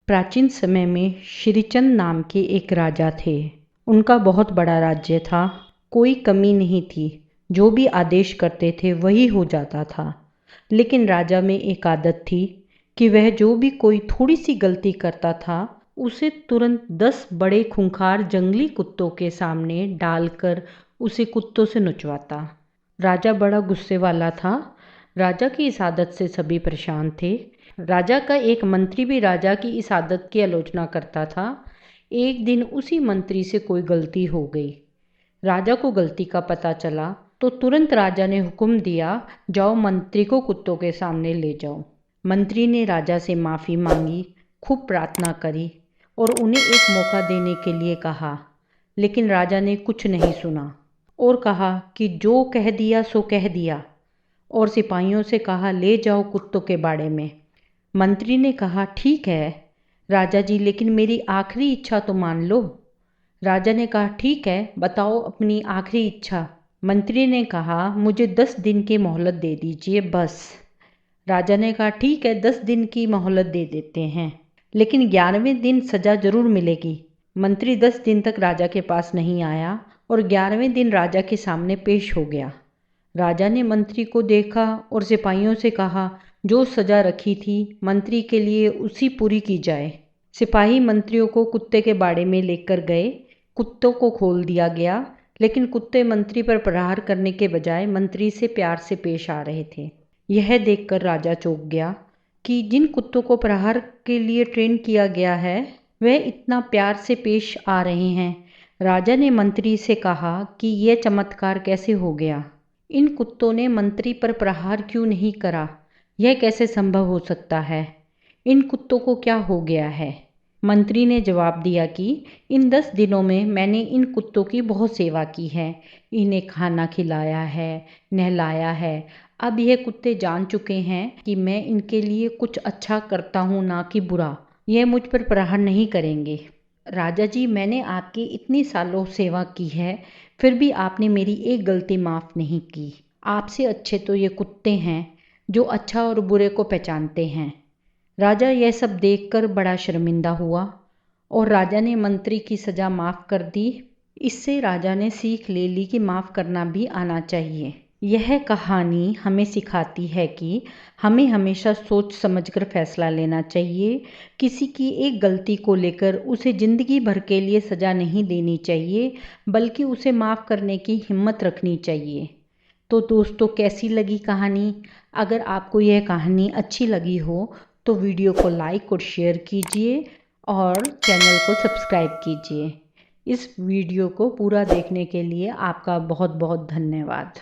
प्राचीन समय में श्रीचंद नाम के एक राजा थे। उनका बहुत बड़ा राज्य था, कोई कमी नहीं थी। जो भी आदेश करते थे वही हो जाता था। लेकिन राजा में एक आदत थी कि वह जो भी कोई थोड़ी सी गलती करता था उसे तुरंत 10 बड़े खूंखार जंगली कुत्तों के सामने डालकर उसे कुत्तों से नचवाता। राजा बड़ा गुस्से वाला था। राजा की इस आदत से सभी परेशान थे। राजा का एक मंत्री भी राजा की इस आदत की आलोचना करता था। एक दिन उसी मंत्री से कोई गलती हो गई। राजा को गलती का पता चला तो तुरंत राजा ने हुक्म दिया, जाओ मंत्री को कुत्तों के सामने ले जाओ। मंत्री ने राजा से माफ़ी मांगी, खूब प्रार्थना करी और उन्हें एक मौका देने के लिए कहा। लेकिन राजा ने कुछ नहीं सुना और कहा कि जो कह दिया सो कह दिया, और सिपाहियों से कहा, ले जाओ कुत्तों के बाड़े में। मंत्री ने कहा, ठीक है राजा जी, लेकिन मेरी आखिरी इच्छा तो मान लो। राजा ने कहा, ठीक है, बताओ अपनी आखिरी इच्छा। मंत्री ने कहा, मुझे 10 दिन की मोहलत दे दीजिए बस। राजा ने कहा, ठीक है, 10 दिन की मोहलत दे देते हैं, लेकिन 11वें दिन सज़ा ज़रूर मिलेगी। मंत्री 10 दिन तक राजा के पास नहीं आया और 11वें दिन राजा के सामने पेश हो गया। राजा ने मंत्री को देखा और सिपाहियों से कहा, जो सज़ा रखी थी मंत्री के लिए उसी पूरी की जाए। सिपाही मंत्रियों को कुत्ते के बाड़े में लेकर गए। कुत्तों को खोल दिया गया, लेकिन कुत्ते मंत्री पर प्रहार करने के बजाय मंत्री से प्यार से पेश आ रहे थे। यह देखकर राजा चौंक गया कि जिन कुत्तों को प्रहार के लिए ट्रेन किया गया है वह इतना प्यार से पेश आ रहे हैं। राजा ने मंत्री से कहा कि यह चमत्कार कैसे हो गया? इन कुत्तों ने मंत्री पर प्रहार क्यों नहीं करा? यह कैसे संभव हो सकता है? इन कुत्तों को क्या हो गया है? मंत्री ने जवाब दिया कि इन 10 दिनों में मैंने इन कुत्तों की बहुत सेवा की है, इन्हें खाना खिलाया है, नहलाया है। अब यह कुत्ते जान चुके हैं कि मैं इनके लिए कुछ अच्छा करता हूँ, ना कि बुरा। यह मुझ पर प्रहार नहीं करेंगे। राजा जी, मैंने आपकी इतनी सालों सेवा की है, फिर भी आपने मेरी एक गलती माफ़ नहीं की। आपसे अच्छे तो ये कुत्ते हैं जो अच्छा और बुरे को पहचानते हैं। राजा यह सब देखकर बड़ा शर्मिंदा हुआ और राजा ने मंत्री की सज़ा माफ़ कर दी। इससे राजा ने सीख ले ली कि माफ़ करना भी आना चाहिए। यह कहानी हमें सिखाती है कि हमें हमेशा सोच समझकर फैसला लेना चाहिए। किसी की एक गलती को लेकर उसे ज़िंदगी भर के लिए सज़ा नहीं देनी चाहिए, बल्कि उसे माफ़ करने की हिम्मत रखनी चाहिए। तो दोस्तों, कैसी लगी कहानी? अगर आपको यह कहानी अच्छी लगी हो तो वीडियो को लाइक और शेयर कीजिए और चैनल को सब्सक्राइब कीजिए। इस वीडियो को पूरा देखने के लिए आपका बहुत बहुत धन्यवाद।